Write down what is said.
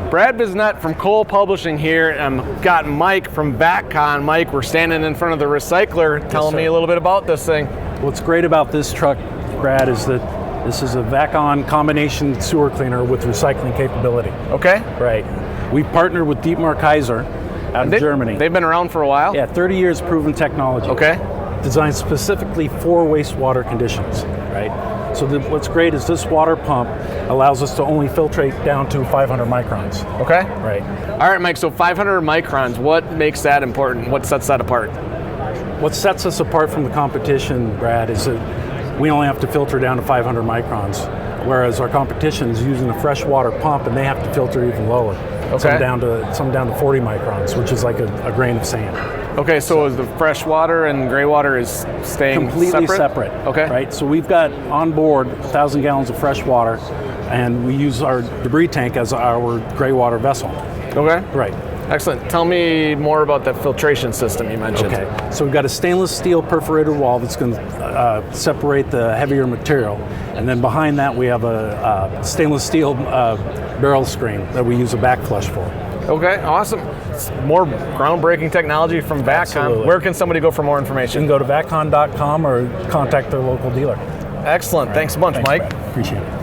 Brad Bisnette from Cole Publishing here, and I've got Mike from Vac-Con. Mike, we're standing in front of the recycler, telling me a little bit about this thing. What's great about this truck, Brad, is that this is a Vac-Con combination sewer cleaner with recycling capability. Okay. Right. We partnered with Dietmar Kaiser out of Germany. They've been around for a while? Yeah, 30 years proven technology. Okay. Designed specifically for wastewater conditions, right? So what's great is this water pump allows us to only filtrate down to 500 microns. Okay. Right. All right, Mike, so 500 microns, what makes that important? What sets that apart? What sets us apart from the competition, Brad, is that we only have to filter down to 500 microns, whereas our competition is using a freshwater pump and they have to filter even lower. Okay. Some down to 40 microns, which is like a grain of sand. Okay, so is the fresh water and gray water is staying completely separate? Okay. Right, so we've got on board 1,000 gallons of fresh water, and we use our debris tank as our gray water vessel. Okay. Right. Excellent. Tell me more about that filtration system you mentioned. Okay, so we've got a stainless steel perforated wall that's going to separate the heavier material, and then behind that we have a stainless steel barrel screen that we use a backflush for. Okay, awesome. It's more groundbreaking technology from Vac-Con. Absolutely. Where can somebody go for more You information? can go to vaccon.com or contact their local dealer. Excellent. Thanks a bunch, Mike. Brad. Appreciate it.